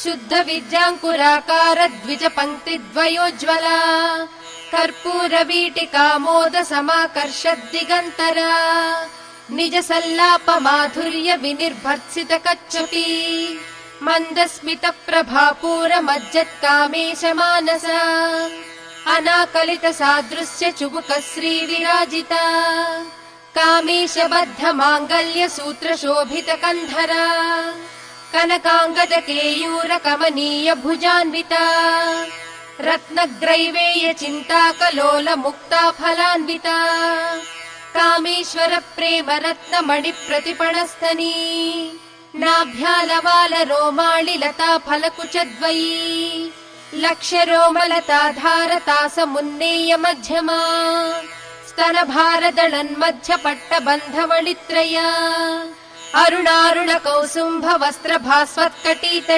शुद्ध विद्याङ्कुराकार द्विज पङ्क्तिद्वयोज्ज्वला कर्पूरवीटिकामोद समाकर्षद्दिगन्तरा निज सल्लाप माधुर्य विनिर्भर्त्सित कच्छपि मन्दस्मित प्रभापूर मज्जत्कामेश मानसा अनाकलित सादृश्य चुबुक श्री विराजिता कामेश बद्ध माङ्गल्य सूत्र शोभित कन्धरा कनकाङ्गद केयूर कमनीय भुजान्विता रत्नग्रैवेय चिन्ताकलोल मुक्ता फलान्विता कामेश्वर प्रेम रत्न मणि प्रतिपणस्तनी नाभ्यालवाल रोमाणि लता फलकुचद्वयी लक्ष्य रोमलता धारतास मुन्नेय मध्यमा स्तन भारदळन्मध्य पट्टबन्धवळित्रया अरुणारुण कौसुम्भ वस्त्र भास्वत्कटीतटी